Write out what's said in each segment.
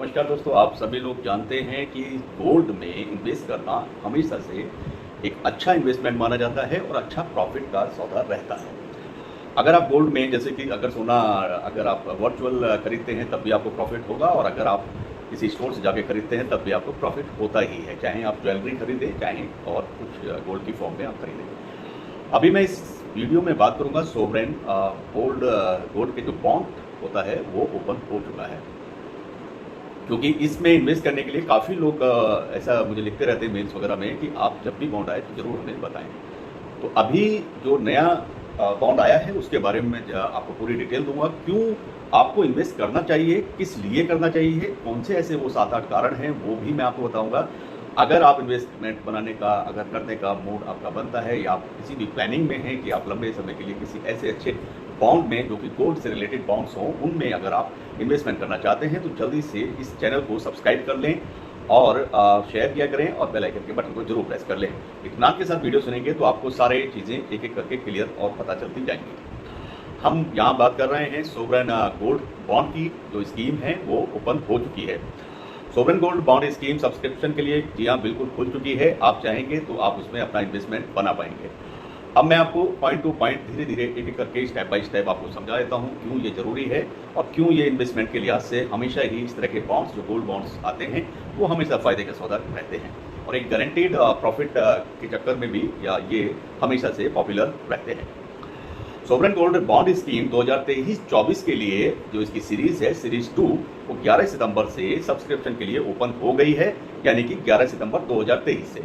नमस्कार दोस्तों, आप सभी लोग जानते हैं कि गोल्ड में इन्वेस्ट करना हमेशा से एक अच्छा इन्वेस्टमेंट माना जाता है और अच्छा प्रॉफिट का सौदा रहता है। अगर आप गोल्ड में जैसे कि अगर सोना अगर आप वर्चुअल खरीदते हैं तब भी आपको प्रॉफिट होगा, और अगर आप किसी स्टोर से जाके खरीदते हैं तब भी आपको प्रॉफिट होता ही है, चाहे आप ज्वेलरी खरीदें चाहे और कुछ गोल्ड की फॉर्म में आप खरीदें। अभी मैं इस वीडियो में बात करूंगा सोवरेन गोल्ड के जो बॉन्ड होता है वो ओपन हो चुका है, क्योंकि इसमें इन्वेस्ट करने के लिए काफ़ी लोग ऐसा मुझे लिखते रहते हैं मेल्स वगैरह में कि आप जब भी बॉन्ड आए तो ज़रूर हमें बताएं। तो अभी जो नया बॉन्ड आया है उसके बारे में आपको पूरी डिटेल दूंगा, क्यों आपको इन्वेस्ट करना चाहिए, किस लिए करना चाहिए, कौन से ऐसे वो 7-8 कारण हैं वो भी मैं आपको बताऊंगा। अगर आप इन्वेस्टमेंट बनाने का अगर करने का मूड आपका बनता है या आप किसी भी प्लानिंग में हैं कि आप लंबे समय के लिए किसी ऐसे अच्छे बॉन्ड में जो कि गोल्ड से रिलेटेड बॉन्ड्स हों उनमें अगर आप इन्वेस्टमेंट करना चाहते हैं तो जल्दी से इस चैनल को सब्सक्राइब कर लें और शेयर किया करें और बेल आइकन के बटन को जरूर प्रेस कर लें। इत्मीनान के साथ वीडियो सुनेंगे तो आपको सारे चीज़ें एक एक करके क्लियर और पता चलती जाएंगी। हम यहाँ बात कर रहे हैं सोवरेन गोल्ड बॉन्ड की जो स्कीम है वो ओपन हो चुकी है। Sovereign gold bond scheme subscription के लिए जी हाँ बिल्कुल खुल चुकी है। आप चाहेंगे तो आप उसमें अपना इन्वेस्टमेंट बना पाएंगे। अब मैं आपको पॉइंट टू पॉइंट धीरे धीरे एक एक करके स्टेप बाय स्टेप आपको समझा देता हूँ क्यों ये जरूरी है और क्यों ये इन्वेस्टमेंट के लिहाज से हमेशा ही इस तरह के बॉन्ड्स जो गोल्ड बॉन्ड्स आते हैं वो हमेशा फायदे का सौदा रहते हैं और एक गारंटीड प्रॉफिट के चक्कर में भी या ये हमेशा से पॉपुलर रहते हैं। सोवरेन गोल्ड बॉन्ड स्कीम 2023-24 के लिए जो इसकी सीरीज है सीरीज 2 वो 11 सितंबर से सब्सक्रिप्शन के लिए ओपन हो गई है, यानी कि 11 सितंबर 2023 से।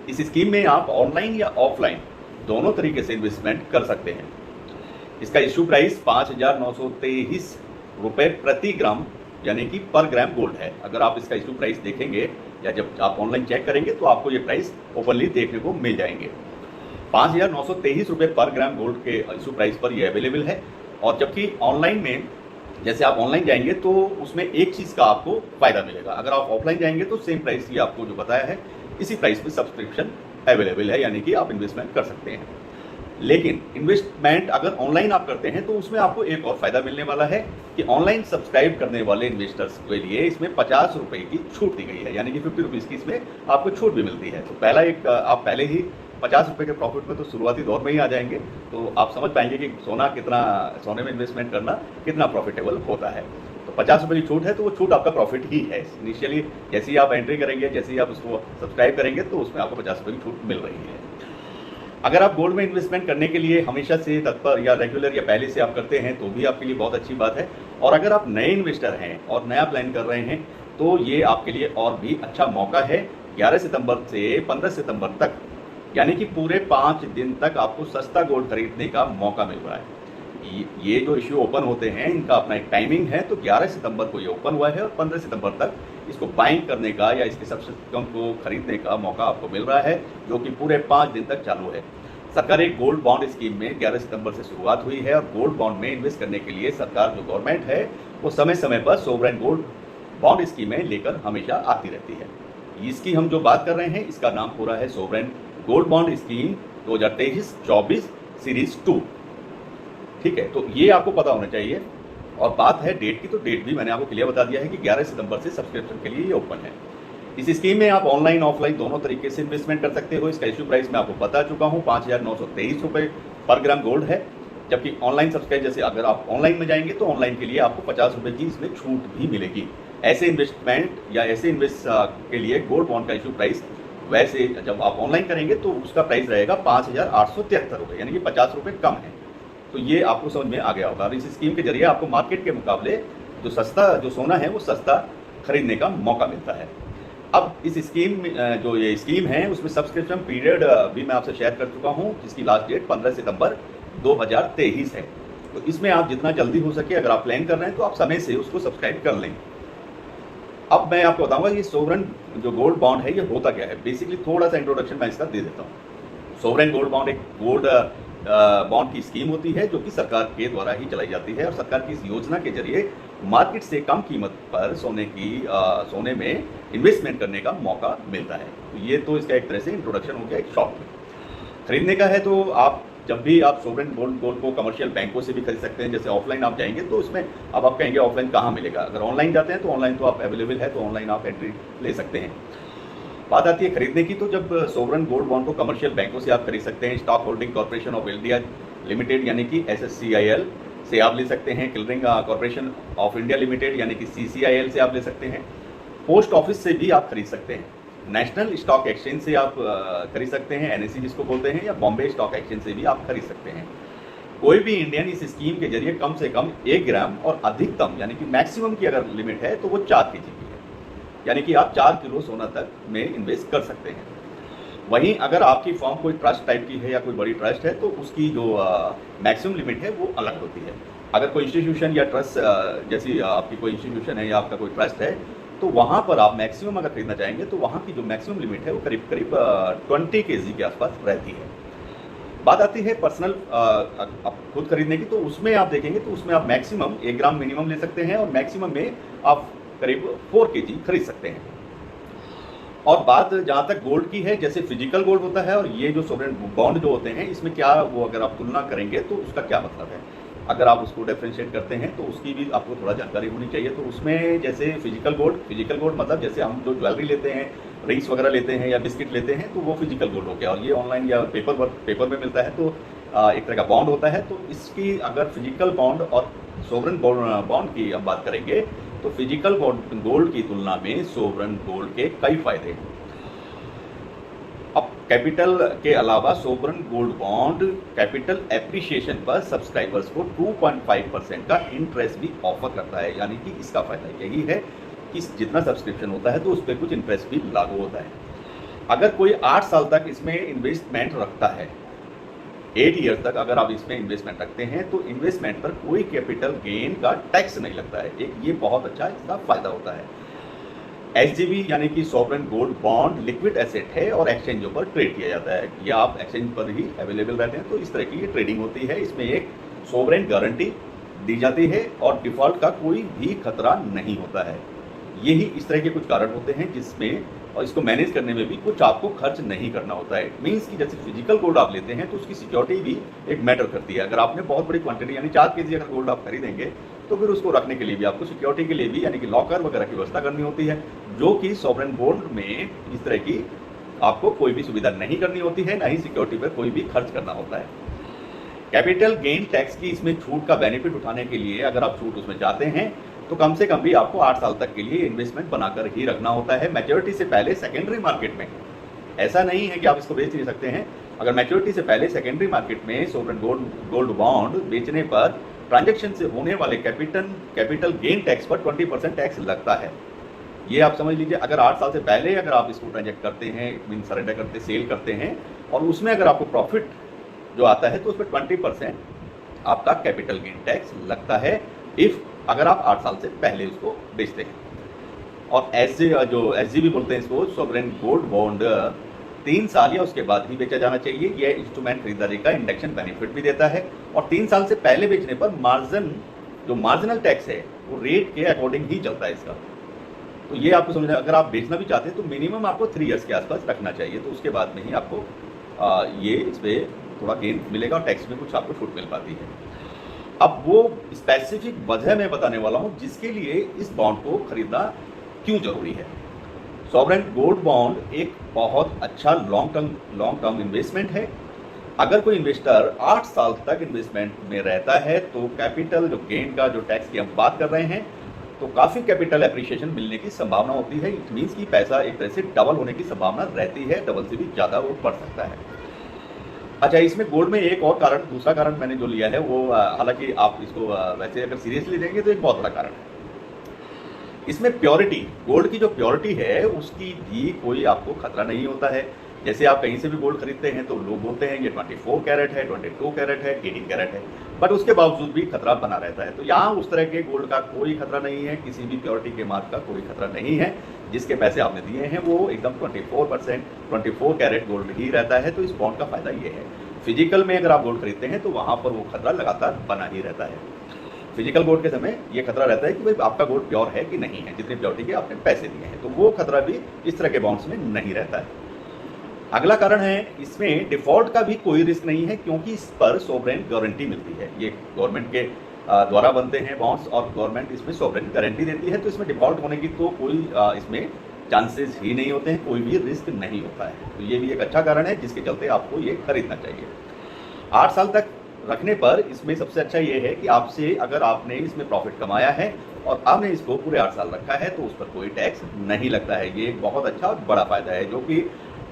इस स्कीम में आप ऑनलाइन या ऑफलाइन दोनों तरीके से इन्वेस्टमेंट कर सकते हैं। इसका इश्यू प्राइस 5,923 रुपये प्रति ग्राम यानी कि पर ग्राम गोल्ड है। अगर आप इसका इश्यू प्राइस देखेंगे या जब आप ऑनलाइन चेक करेंगे तो आपको ये प्राइस ओपनली देखने को मिल जाएंगे। 5,923 रुपये पर ग्राम गोल्ड के इशू प्राइस पर ये अवेलेबल है। और जबकि ऑनलाइन में जैसे आप ऑनलाइन जाएंगे तो उसमें एक चीज़ का आपको फायदा मिलेगा, अगर आप ऑफलाइन जाएंगे तो सेम प्राइस ही आपको जो बताया है इसी प्राइस में सब्सक्रिप्शन अवेलेबल है, यानी कि आप इन्वेस्टमेंट कर सकते हैं। लेकिन इन्वेस्टमेंट अगर ऑनलाइन आप करते हैं तो उसमें आपको एक और फायदा मिलने वाला है कि ऑनलाइन सब्सक्राइब करने वाले इन्वेस्टर्स के लिए इसमें 50 रुपये की छूट दी गई है, यानी कि 50 रुपीज़ की इसमें आपको छूट भी मिलती है। तो पहला एक आप पहले ही 50 रुपये के प्रॉफिट में तो शुरुआती दौर में ही आ जाएंगे, तो आप समझ पाएंगे कि सोने में इन्वेस्टमेंट करना कितना प्रॉफिटेबल होता है। तो 50 रुपये की छूट है तो वो छूट आपका प्रॉफिट ही है। इनिशियली जैसे ही आप एंट्री करेंगे, जैसे ही आप उसको सब्सक्राइब करेंगे तो उसमें आपको 50 रुपये की छूट मिल रही है। अगर आप गोल्ड में इन्वेस्टमेंट करने के लिए हमेशा से तत्पर या रेगुलर या पहले से आप करते हैं तो भी आपके लिए बहुत अच्छी बात है, और अगर आप नए इन्वेस्टर हैं और नया प्लान कर रहे हैं तो ये आपके लिए और भी अच्छा मौका है। 11 सितंबर से 15 सितंबर तक यानी कि पूरे 5 दिन तक आपको सस्ता गोल्ड खरीदने का मौका मिल रहा है। ये जो इश्यू ओपन होते हैं इनका अपना एक टाइमिंग है, तो 11 सितंबर को ये ओपन हुआ है और 15 सितंबर तक इसको बाइंग करने का या इसके सब्सक्रिप्शन को खरीदने का मौका आपको मिल रहा है, जो कि पूरे 5 दिन तक चालू है। सरकारी गोल्ड बॉन्ड स्कीम में 11 सितंबर से शुरुआत हुई है और गोल्ड बॉन्ड में इन्वेस्ट करने के लिए सरकार जो गवर्नमेंट है वो समय समय पर सोवरेन गोल्ड बॉन्ड स्कीमें लेकर हमेशा आती रहती है। इसकी हम जो बात कर रहे हैं इसका नाम पूरा है sovereign gold bond scheme 2023-24 series 2। ठीक है, तो ये आपको पता होना चाहिए। और बात है डेट की, तो डेट भी मैंने आपको क्लियर बता दिया है कि 11 सितंबर से सब्सक्रिप्शन के लिए ये ओपन है। इस स्कीम में आप ऑनलाइन ऑफलाइन दोनों तरीके से इन्वेस्टमेंट कर सकते हो। इसका इश्यू प्राइस मैं आपको बता चुका हूँ, 5,923 रुपये पर ग्राम गोल्ड है। जबकि ऑनलाइन सब्सक्राइब जैसे अगर आप ऑनलाइन में जाएंगे तो ऑनलाइन के लिए आपको 50 रुपये की इसमें छूट भी मिलेगी। ऐसे इन्वेस्टमेंट या ऐसे इन्वेस्ट के लिए गोल्ड बॉन्ड का इश्यू प्राइस वैसे जब आप ऑनलाइन करेंगे तो उसका प्राइस रहेगा 5,873 रुपये, यानी कि 50 रुपये कम है। तो ये आपको समझ में आ गया होगा। और इस स्कीम के जरिए आपको मार्केट के मुकाबले जो सोना है वो सस्ता खरीदने का मौका मिलता है। अब इस स्कीम में जो ये स्कीम है उसमें सब्सक्रिप्शन पीरियड भी मैं आपसे शेयर कर चुका हूँ, जिसकी लास्ट डेट 15 सितंबर 2023 है। तो इसमें आप जितना जल्दी हो सके अगर आप प्लान कर रहे हैं तो आप समय से उसको सब्सक्राइब कर लें। अब मैं आपको बताऊंगा ये सोवरेन जो गोल्ड बॉन्ड है ये होता क्या है। बेसिकली थोड़ा सा इंट्रोडक्शन मैं इसका दे देता हूँ। सोवरेन गोल्ड बॉन्ड एक गोल्ड बॉन्ड की स्कीम होती है जो कि सरकार के द्वारा ही चलाई जाती है, और सरकार की इस योजना के जरिए मार्केट से कम कीमत पर सोने में इन्वेस्टमेंट करने का मौका मिलता है। तो ये तो इसका एक तरह से इंट्रोडक्शन हो गया एक शॉर्ट में। खरीदने का है तो आप जब भी आप सोवरेन गोल्ड गोल्ड को कमर्शियल बैंकों से भी खरीद सकते हैं। जैसे ऑफलाइन आप जाएंगे तो उसमें अब आप कहेंगे ऑफलाइन कहाँ मिलेगा, अगर ऑनलाइन जाते हैं तो ऑनलाइन तो आप अवेलेबल है, तो ऑनलाइन आप एंट्री ले सकते हैं। बात आती है खरीदने की, तो जब सोवरेन गोल्ड बॉन्ड को कमर्शियल बैंकों से आप खरीद सकते हैं, stock holding corporation of India limited यानी कि SSCIL से आप ले सकते हैं, clearing corporation of India limited यानी कि CCIL से आप ले सकते हैं, पोस्ट ऑफिस से भी आप खरीद सकते हैं, नेशनल स्टॉक एक्सचेंज से आप खरीद सकते हैं, NSE जिसको बोलते हैं, या बॉम्बे स्टॉक एक्सचेंज से भी आप खरीद सकते हैं। कोई भी इंडियन इस स्कीम के जरिए कम से कम 1 ग्राम और अधिकतम यानी कि मैक्सिमम की अगर लिमिट है तो वो 4 kg की है, यानी कि आप 4 किलो सोना तक में इन्वेस्ट कर सकते हैं। वहीं अगर आपकी फर्म कोई ट्रस्ट टाइप की है या कोई बड़ी ट्रस्ट है तो उसकी जो मैक्सिमम लिमिट है वो अलग होती है। अगर कोई इंस्टीट्यूशन या ट्रस्ट जैसी आपकी कोई इंस्टीट्यूशन है या आपका कोई ट्रस्ट है तो वहाँ पर आप मैक्सिमम अगर खरीदना चाहेंगे तो वहाँ की जो मैक्सिमम लिमिट है वो करीब करीब 20 kg के आसपास रहती है। बात आती है पर्सनल आप खुद खरीदने की, तो उसमें आप देखेंगे तो उसमें आप मैक्सिमम 1 ग्राम मिनिमम ले सकते हैं और मैक्सिमम में आप करीब 4 kg खरीद सकते हैं। और बात जहाँ तक गोल्ड की है, जैसे फिजिकल गोल्ड होता है और ये जो सोवरेन बॉन्ड जो होते हैं, इसमें क्या वो अगर आप तुलना करेंगे तो उसका क्या मतलब है, अगर आप उसको डिफरेंशिएट करते हैं तो उसकी भी आपको थोड़ा जानकारी होनी चाहिए। तो उसमें जैसे फिजिकल गोल्ड मतलब जैसे हम जो ज्वेलरी लेते हैं, रिंग्स वगैरह लेते हैं या बिस्किट लेते हैं, तो वो फिजिकल गोल्ड हो गया, और ये ऑनलाइन या पेपर में मिलता है, तो एक तरह का बॉन्ड होता है। तो इसकी अगर फिजिकल बॉन्ड और सोवरेन बॉन्ड की हम बात करेंगे तो फिजिकल गोल्ड की तुलना में सोवरेन गोल्ड के कई फायदे हैं। अब कैपिटल के अलावा sovereign gold bond capital appreciation पर सब्सक्राइबर्स को 2.5% का इंटरेस्ट भी ऑफर करता है, यानी कि इसका फायदा यही है कि जितना सब्सक्रिप्शन होता है तो उस पर कुछ इंटरेस्ट भी लागू होता है। अगर कोई 8 साल तक इसमें इन्वेस्टमेंट रखता है, 8 ईयर तक अगर आप इसमें इन्वेस्टमेंट रखते हैं तो इन्वेस्टमेंट पर कोई कैपिटल गेन का टैक्स नहीं लगता है। एक ये बहुत अच्छा इसका फायदा होता है। SGB यानी कि sovereign gold bond liquid asset है और एक्सचेंजों पर ट्रेड किया जाता है, या आप एक्सचेंज पर ही अवेलेबल रहते हैं, तो इस तरह की ये ट्रेडिंग होती है। इसमें एक सॉवरेन गारंटी दी जाती है और डिफॉल्ट का कोई भी खतरा नहीं होता है। यही इस तरह के कुछ कारण होते हैं जिसमें, और इसको मैनेज करने में भी कुछ आपको खर्च नहीं करना होता है। मीन्स कि जैसे फिजिकल गोल्ड आप लेते हैं तो उसकी सिक्योरिटी भी एक मैटर करती है। अगर आपने बहुत बड़ी क्वांटिटी यानी 4 kg अगर गोल्ड आप खरीदेंगे तो फिर उसको रखने के लिए भी आपको सिक्योरिटी के लिए भी यानी कि लॉकर वगैरह की व्यवस्था करनी होती है, जो कि सॉवरेन गोल्ड में इस तरह की आपको कोई भी सुविधा नहीं करनी होती है, ना ही सिक्योरिटी पर कोई भी खर्च करना होता है। कैपिटल गेन टैक्स की इसमें छूट का बेनिफिट उठाने के लिए अगर आप छूट उसमें चाहते हैं तो कम से कम भी आपको 8 साल तक के लिए इन्वेस्टमेंट बनाकर ही रखना होता है, मैच्योरिटी से पहले सेकेंडरी मार्केट में। ऐसा नहीं है कि आप इसको बेच नहीं सकते हैं। अगर मैच्योरिटी से पहले सेकेंडरी मार्केट में सोवरेन गोल्ड बॉन्ड बेचने पर ट्रांजैक्शन से होने वाले कैपिटल गेन टैक्स पर 20% टैक्स लगता है। ये आप समझ लीजिए, अगर 8 साल से पहले अगर आप इसको ट्रांजैक्ट करते हैं, मीन सरेंडर करते, सेल करते हैं, और उसमें अगर आपको प्रॉफिट जो आता है तो उस पर 20% आपका कैपिटल गेन टैक्स लगता है, इफ़ अगर आप 8 साल से पहले उसको बेचते हैं। और ऐसे जो SGB बोलते हैं इसको, सॉवरेन गोल्ड बॉन्ड 3 साल या उसके बाद ही बेचा जाना चाहिए। यह इंस्ट्रूमेंट खरीदारी का इंडेक्शन बेनिफिट भी देता है, और 3 साल से पहले बेचने पर मार्जिनल टैक्स है वो रेट के अकॉर्डिंग ही चलता है इसका। तो ये आपको समझना, अगर आप बेचना भी चाहते हैं तो मिनिमम आपको 3 ईयर्स के आसपास रखना चाहिए, तो उसके बाद में ही आपको ये इस पर थोड़ा गेन मिलेगा और टैक्स में कुछ आपको छूट मिल पाती है। अब वो स्पेसिफिक वजह मैं बताने वाला हूँ जिसके लिए इस बॉन्ड को खरीदना क्यों जरूरी है। सॉवरेन गोल्ड बॉन्ड एक बहुत अच्छा लॉन्ग टर्म इन्वेस्टमेंट है। अगर कोई इन्वेस्टर 8 साल तक इन्वेस्टमेंट में रहता है तो कैपिटल जो गेन का जो टैक्स की हम बात कर रहे हैं, तो काफ़ी कैपिटल एप्रिसिएशन मिलने की संभावना होती है। इट मीन्स कि पैसा एक तरह से डबल होने की संभावना रहती है, डबल से भी ज़्यादा वो बढ़ सकता है। अच्छा, इसमें गोल्ड में एक और कारण, दूसरा कारण मैंने जो लिया है वो, हालांकि आप इसको वैसे अगर सीरियसली लेंगे तो एक बहुत बड़ा कारण है। इसमें प्योरिटी, गोल्ड की जो प्योरिटी है उसकी भी कोई आपको खतरा नहीं होता है। जैसे आप कहीं से भी गोल्ड खरीदते हैं तो लोग बोलते हैं ये 24 कैरेट है, 22 कैरेट है, 18 कैरेट है, बट उसके बावजूद भी खतरा बना रहता है। तो यहाँ उस तरह के गोल्ड का कोई खतरा नहीं है, किसी भी प्योरिटी के मार्क का कोई खतरा नहीं है। जिसके पैसे आपने दिए हैं वो एकदम 24 कैरेट गोल्ड ही रहता है। तो इस बॉन्ड का फायदा ये है। फिजिकल में अगर आप गोल्ड खरीदते हैं तो वहाँ पर वो खतरा लगातार बना ही रहता है। फिजिकल गोल्ड के समय ये खतरा रहता है कि भाई आपका गोल्ड प्योर है कि नहीं है, जितने प्योरिटी के आपने पैसे दिए हैं, तो वो खतरा भी इस तरह के बॉन्ड्स में नहीं रहता है। अगला कारण है, इसमें डिफ़ॉल्ट का भी कोई रिस्क नहीं है क्योंकि इस पर सॉवरेन गारंटी मिलती है। ये गवर्नमेंट के द्वारा बनते हैं बॉन्ड्स और गवर्नमेंट इसमें सॉवरेन गारंटी देती है, तो इसमें डिफ़ॉल्ट होने की तो कोई इसमें चांसेस ही नहीं होते हैं, कोई भी रिस्क नहीं होता है। तो ये भी एक अच्छा कारण है जिसके चलते आपको ये खरीदना चाहिए। 8 साल तक रखने पर इसमें सबसे अच्छा ये है कि आपसे अगर आपने इसमें प्रॉफिट कमाया है और आपने इसको पूरे 8 साल रखा है तो उस पर कोई टैक्स नहीं लगता है। ये एक बहुत अच्छा और बड़ा फ़ायदा है, जो कि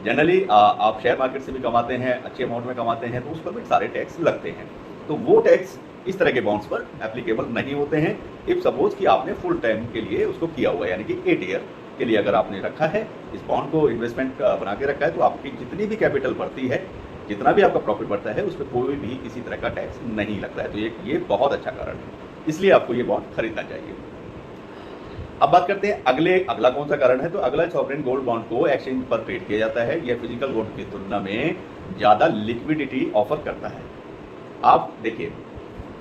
जनरली आप शेयर मार्केट से भी कमाते हैं, अच्छे अमाउंट में कमाते हैं, तो उस पर भी सारे टैक्स लगते हैं। तो वो टैक्स इस तरह के बॉन्ड्स पर एप्लीकेबल नहीं होते हैं। इफ सपोज कि आपने फुल टाइम के लिए उसको किया हुआ है, यानी कि 8 ईयर के लिए अगर आपने रखा है, इस बॉन्ड को इन्वेस्टमेंट बना के रखा है, तो आपकी जितनी भी कैपिटल बढ़ती है, जितना भी आपका प्रॉफिट बढ़ता है, उस पर कोई भी किसी तरह का टैक्स नहीं लगता है। तो ये बहुत अच्छा कारण है, इसलिए आपको ये बॉन्ड खरीदना चाहिए। अब बात करते हैं अगला कौन सा कारण है। तो अगला सॉवरेन गोल्ड बॉन्ड को एक्सचेंज पर ट्रेड किया जाता है। यह फिजिकल गोल्ड की तुलना में ज़्यादा लिक्विडिटी ऑफर करता है। आप देखिए,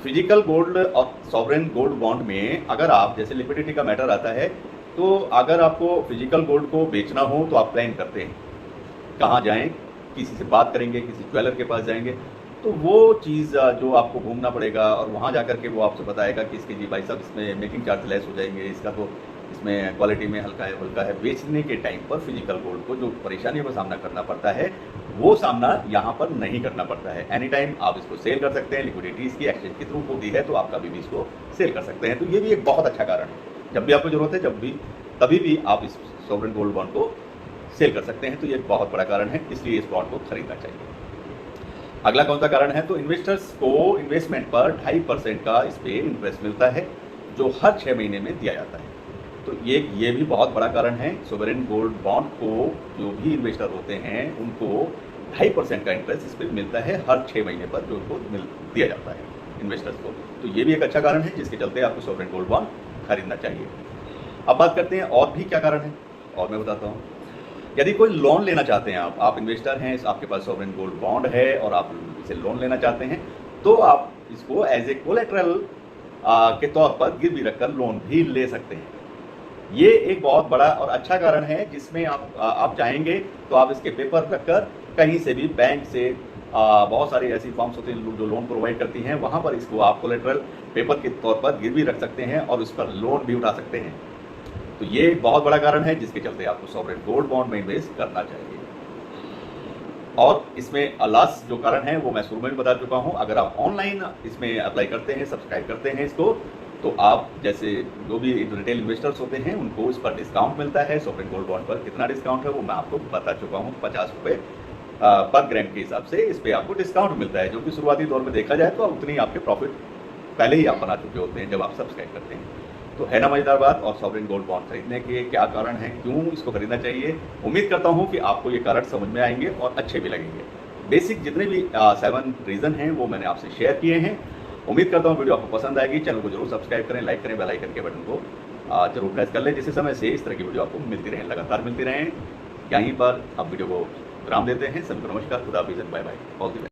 फिजिकल गोल्ड और सॉवरेन गोल्ड बॉन्ड में अगर आप, जैसे लिक्विडिटी का मैटर आता है, तो अगर आपको फिजिकल गोल्ड को बेचना हो तो आप प्लान करते हैं कहाँ जाएं, किसी से बात करेंगे, किसी ज्वेलर के पास जाएंगे, तो वो चीज़ जो आपको घूमना पड़ेगा और वहाँ जा कर के वो आपसे बताएगा कि इसके जी भाई साहब इसमें मेकिंग चार्ज लेस हो जाएंगे, इसका तो इसमें क्वालिटी में हल्का है। बेचने के टाइम पर फिजिकल गोल्ड को जो परेशानियों का सामना करना पड़ता है, वो सामना यहाँ पर नहीं करना पड़ता है। एनी टाइम आप इसको सेल कर सकते हैं, लिक्विडिटी इसकी एक्सचेंज के थ्रू होती है, तो आप कभी भी इसको सेल कर सकते हैं। तो ये भी एक बहुत अच्छा कारण है, जब भी आपको जरूरत है, तभी भी आप इस सॉवरेन गोल्ड बॉन्ड को सेल कर सकते हैं। तो ये एक बहुत बड़ा कारण है, इसलिए इस बॉन्ड को खरीदना चाहिए। अगला कौन सा कारण है, तो इन्वेस्टर्स को इन्वेस्टमेंट पर 2.5% का इस पे इंटरेस्ट मिलता है, जो हर 6 महीने में दिया जाता है। तो ये भी बहुत बड़ा कारण है। सॉवरेन गोल्ड बॉन्ड को जो भी इन्वेस्टर होते हैं, उनको 2.5% का इंटरेस्ट इस पर मिलता है हर 6 महीने पर, जो उनको दिया जाता है इन्वेस्टर्स को। तो ये भी एक अच्छा कारण है जिसके चलते आपको सॉवरेन गोल्ड बॉन्ड खरीदना चाहिए। अब बात करते हैं और भी क्या कारण है, और मैं बताता हूँ। यदि कोई लोन लेना चाहते हैं, आप इन्वेस्टर हैं, आपके पास सॉवरेन गोल्ड बॉन्ड है और आप इसे लोन लेना चाहते हैं, तो आप इसको एज ए कोलेटरल के तौर पर गिरवी रखकर लोन भी ले सकते हैं। ये एक बहुत बड़ा और अच्छा कारण है, जिसमें आप चाहेंगे तो आप इसके पेपर रखकर कहीं से भी, बैंक से, बहुत सारी ऐसी फर्म्स होती हैं जो लोन प्रोवाइड करती हैं, वहाँ पर इसको आप कोलेटरल पेपर के तौर पर गिरवी रख सकते हैं और उस पर लोन भी उठा सकते हैं। तो ये एक बहुत बड़ा कारण है जिसके चलते आपको सॉवरेन गोल्ड बॉन्ड में इन्वेस्ट करना चाहिए। और इसमें लास्ट जो कारण है वो मैं शुरू में भी बता चुका हूँ। अगर आप ऑनलाइन इसमें अप्लाई करते हैं, सब्सक्राइब करते हैं इसको, तो आप जैसे जो भी रिटेल इन्वेस्टर्स होते हैं, उनको इस पर डिस्काउंट मिलता है। सॉवरेन गोल्ड बॉन्ड पर कितना डिस्काउंट है वो मैं आपको बता चुका हूँ। 50 रुपये पर ग्राम के हिसाब से इस पर आपको डिस्काउंट मिलता है, जो कि शुरुआती दौर में देखा जाए तो उतनी आपके प्रॉफिट पहले ही आप बना चुके होते हैं जब आप सब्सक्राइब करते हैं। तो है ना मजेदार बात। और सॉवरेन गोल्ड बॉन्ड खरीदने के क्या कारण हैं, क्यों इसको खरीदना चाहिए, उम्मीद करता हूँ कि आपको ये कारण समझ में आएंगे और अच्छे भी लगेंगे। बेसिक जितने भी 7 रीज़न हैं वो मैंने आपसे शेयर किए हैं। उम्मीद करता हूँ वीडियो आपको पसंद आएगी। चैनल को जरूर सब्सक्राइब करें, लाइक करें, बेल आइकन के बटन को जरूर प्रेस कर लें, जिससे समय से इस तरह की वीडियो आपको मिलती रहें, लगातार मिलती रहें। यहीं पर अब वीडियो को विराम देते हैं। सभी को नमस्कार, खुदा हाफिज़, bye bye, all the best.